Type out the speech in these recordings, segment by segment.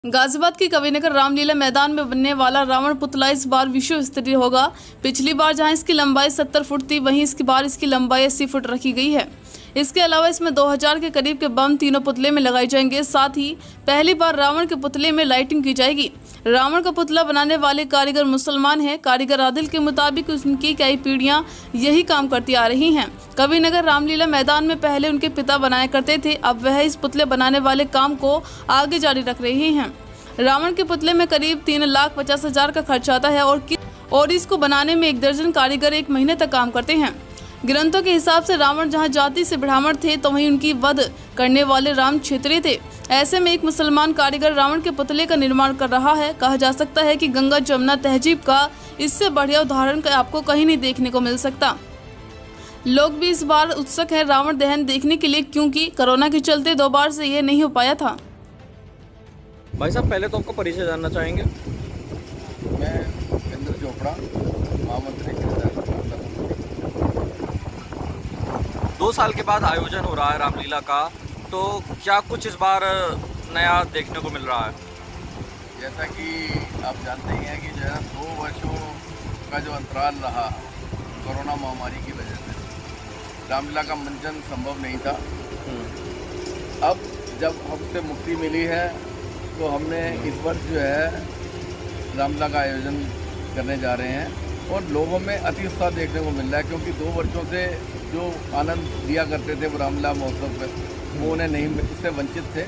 गाजियाबाद के कविनगर रामलीला मैदान में बनने वाला रावण पुतला इस बार विश्व स्तरीय होगा। पिछली बार जहां इसकी लंबाई 70 फुट थी, वहीं इस बार इसकी लंबाई 80 फुट रखी गई है। इसके अलावा इसमें 2000 के करीब के बम तीनों पुतले में लगाए जाएंगे। साथ ही पहली बार रावण के पुतले में लाइटिंग की जाएगी। रावण का पुतला बनाने वाले कारीगर मुसलमान हैं। कारीगर आदिल के मुताबिक उनकी कई पीढ़ियां यही काम करती आ रही हैं। कविनगर रामलीला मैदान में पहले उनके पिता बनाया करते थे, अब वह इस पुतले बनाने वाले काम को आगे जारी रख रहे हैं। रावण के पुतले में करीब 3,50,000 का खर्च आता है और इसको बनाने में 1 दर्जन कारीगर 1 महीने तक काम करते हैं। ग्रंथों के हिसाब से रावण जहां जाति से ब्राह्मण थे, तो वहीं उनकी वध करने वाले राम क्षत्रिय थे। ऐसे में एक मुसलमान कारीगर रावण के पुतले का निर्माण कर रहा है। कहा जा सकता है कि गंगा जमुना तहजीब का इससे बढ़िया उदाहरण आपको कहीं नहीं देखने को मिल सकता। लोग भी इस बार उत्सुक है रावण दहन देखने के लिए, क्योंकि कोरोना के चलते 2 बार से यह नहीं हो पाया था। भाई साहब, पहले तो आपका परिचय जानना चाहेंगे। मैं इंद्र चोपड़ा, महामंत्री। 2 साल के बाद आयोजन हो रहा है रामलीला का, तो क्या कुछ इस बार नया देखने को मिल रहा है? जैसा कि आप जानते ही हैं कि जो है 2 वर्षों का जो अंतराल रहा कोरोना महामारी की वजह से, रामलीला का मंचन संभव नहीं था। अब जब हमसे मुक्ति मिली है तो हमने इस वर्ष जो है रामलीला का आयोजन करने जा रहे हैं और लोगों में अति उत्साह देखने को मिल रहा है, क्योंकि 2 वर्षों से जो आनंद दिया करते थे वो रामलीला महोत्सव पर, वो उन्हें नहीं, उससे वंचित थे।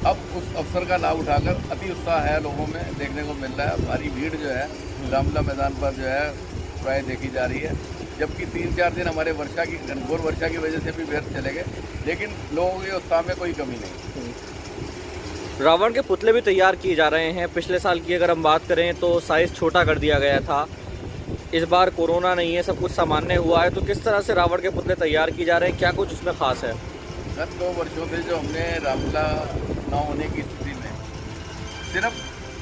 अब उस अवसर का लाभ उठाकर अति उत्साह है लोगों में देखने को मिल रहा है। भारी भीड़ जो है रामलीला मैदान पर जो है प्राय देखी जा रही है, जबकि 3-4 दिन हमारे वर्षा की घनघोर वर्षा की वजह से भी व्यर्थ चले गए, लेकिन लोगों के उत्साह में कोई कमी नहीं। रावण के पुतले भी तैयार किए जा रहे हैं। पिछले साल की अगर हम बात करें तो साइज़ छोटा कर दिया गया था। इस बार कोरोना नहीं है, सब कुछ सामान्य हुआ है, तो किस तरह से रावण के पुतले तैयार किए जा रहे हैं, क्या कुछ उसमें खास है? गत 2 वर्षों से जो हमने रामलीला न होने की स्थिति में सिर्फ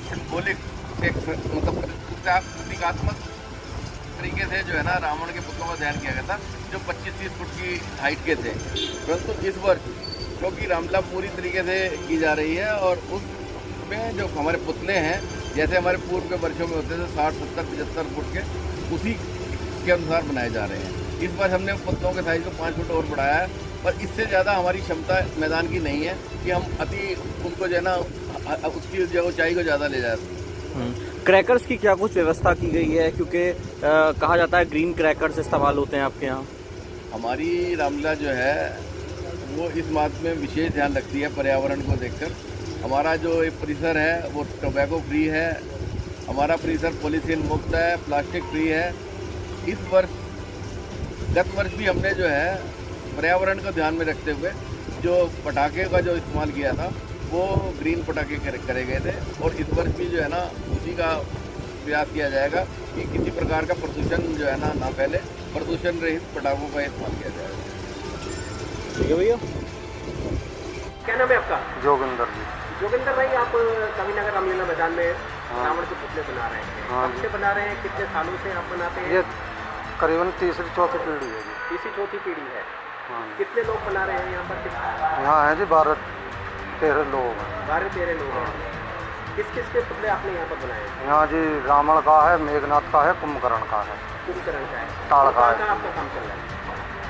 सिंबॉलिक मतलब प्रतीकात्मक तरीके से जो है ना रावण के पुतलों का दहन किया गया था, जो 25-30 फुट की हाइट के थे। परंतु इस वर्ष क्योंकि रामलीला पूरी तरीके से की जा रही है और उसमें जो हमारे पुतले हैं, जैसे हमारे पूर्व के वर्षों में होते थे 60, 70, 75 फुट के, उसी के अनुसार बनाए जा रहे हैं। इस बार हमने पुतलों के साइज़ को 5 फुट और बढ़ाया है, पर इससे ज़्यादा हमारी क्षमता मैदान की नहीं है कि हम उनको जो है ना उसकी जो ऊंचाई को ज़्यादा ले जाए। क्रैकर्स की क्या कुछ व्यवस्था की गई है, क्योंकि कहा जाता है ग्रीन क्रैकर्स इस्तेमाल होते हैं आपके यहाँ? हमारी रामलीला जो है वो इस बात में विशेष ध्यान रखती है पर्यावरण को देखकर। हमारा जो एक परिसर है वो टोबैको फ्री है, हमारा परिसर पॉलीथीन मुक्त है, प्लास्टिक फ्री है। इस वर्ष गत वर्ष भी हमने जो है पर्यावरण को ध्यान में रखते हुए जो पटाखे का जो इस्तेमाल किया था वो ग्रीन पटाखे करे गए थे, और इस वर्ष भी जो है ना उसी का प्रयास किया जाएगा कि किसी प्रकार का प्रदूषण जो है ना फैले, प्रदूषण रहित पटाखों का इस्तेमाल किया जाएगा। ठीक है भैया। क्या नाम है आपका? जोगिंदर जी। जोगिंदर भाई, आप कविनगर रामलीला मैदान में रावण के पुतले बना रहे हैं। कब से बना रहे हैं, कितने सालों से आप बनाते हैं? ये करीबन 3री-4थी पीढ़ी है जी। 3री-4थी पीढ़ी है। हाँ। कितने लोग बना रहे हैं यहाँ पर? यहाँ है जी 12-13 लोग हैं। 12-13 लोग हैं। किस किस के पुतले आपने यहाँ पर बनाए हैं? यहाँ जी रावण का है, मेघनाथ का है, कुंभकर्ण का है, कुंभकर्ण का है, ताड़ का है। आपका काम चल रहा है?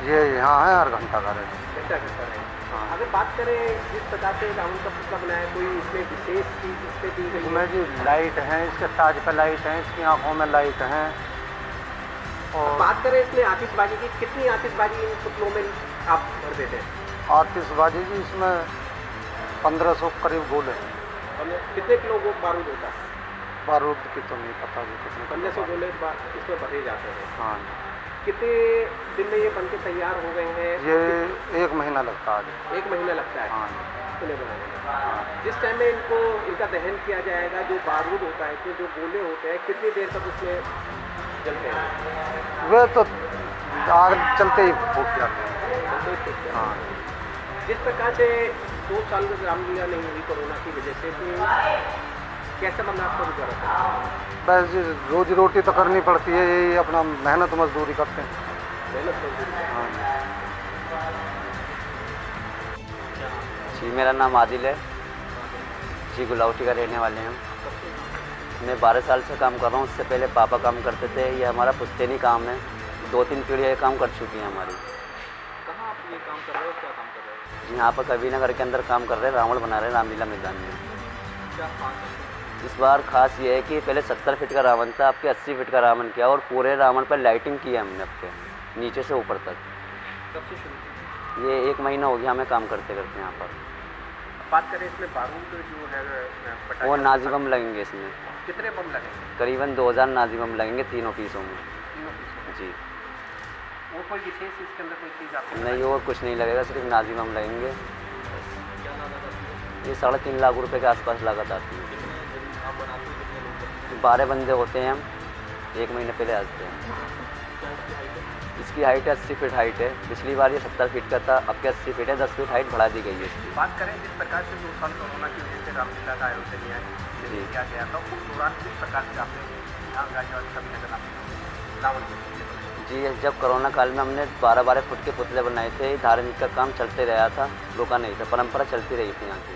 ये यहाँ है, हर घंटा का है। घंटा कर रहे हैं। हाँ। अगर बात करें जिस प्रकार से रावण का पुतला बनाया, कोई इसमें विशेष चीज इस पर दी गई इसमें है? जी लाइट है, इसके ताज पे लाइट है, इसकी आँखों में लाइट है। और बात करें इसमें आतिशबाजी की, कितनी आतिशबाजी इन पुतलों में आप भर देते हैं? आतिशबाजी जी इसमें 1500 करीब गोले हैं। कितने किलो वो बारूद होता है? बारूद की तो नहीं पता जी कितने। 1500 गोले इसमें भरे जाते हैं। हाँ। कितने दिन में ये बन के तैयार हो गए हैं? ये 1 महीना लगता है जी। 1 महीना लगता है। हाँ। पुतले बनाने में। जिस टाइम में इनका दहन किया जाएगा, जो बारूद होता है, जो गोले होते हैं, कितनी देर तक उसमें जलते हैं? वे तो आग चलते ही फूट जाते हैं। हाँ। जिस प्रकार से 2 साल में रामलीला नहीं हुई कोरोना की वजह से, तो कैसे बनना आपको गुजारा था? बस जी रोजी रोटी तो करनी पड़ती है, यही अपना मेहनत मजदूरी करते हैं। मेहनत मजदूरी। हाँ। जी, मेरा नाम आदिल है। जी गुलावटी का रहने वाले हैं हम। मैं 12 साल से काम कर रहा हूँ। उससे पहले पापा काम करते थे। ये हमारा पुश्तैनी काम है। 2-3 पीढ़ियाँ ये काम कर चुकी हैं हमारी। कहाँ आप ये काम कर रहे हो, क्या काम कर रहे हो? जी यहाँ पर कबीरनगर के अंदर काम कर रहे हैं। रावण बना रहे हैं रामलीला मैदान में। क्या खास है? इस बार खास ये है कि पहले 70 फीट का रावण था, आपके 80 फीट का रावण किया और पूरे रावण पर लाइटिंग की है हमने आपके नीचे से ऊपर तक। कब से शुरू की? ये 1 महीना हो गया हमें काम करते करते यहाँ पर। बात करें इसमें बारूद जो है पटाखे, वो नाजी बम लगेंगे इसमें। कितने बम लगेंगे? करीबन 2000 नाजी बम लगेंगे तीनों पीसों में। तीनों पीसों? जी वो कोई विशेष इसके अंदर कोई चीज़ आपको नहीं, और कुछ नहीं लगेगा, सिर्फ नाजी बम लगेंगे। क्या लागत आती है? ये 3.5 लाख रुपए के आसपास लागत आती है। कितने दिन आप बनाते हो, कितने लोग बनते हैं? 12 बंदे होते हैं हम। 1 महीने पहले आते हैं। क्या इसकी हाइट है? इसकी हाइट 80 फीट हाइट है। पिछली बार ये 70 फीट का था, अब के 80 फीट है। 10 फीट हाइट बढ़ा दी गई है इसकी। बात करें जिस प्रकार से 2 साल कोरोना की वजह से रामलीला का आयोजन किया गया था, उस दौरान किस प्रकार से आपने रावण को जी जब कोरोना काल में हमने 12-12 फुट के पुतले बनाए थे। धार्मिक का काम चलते रहा था, रुका नहीं था, परंपरा चलती रही थी यहाँ की।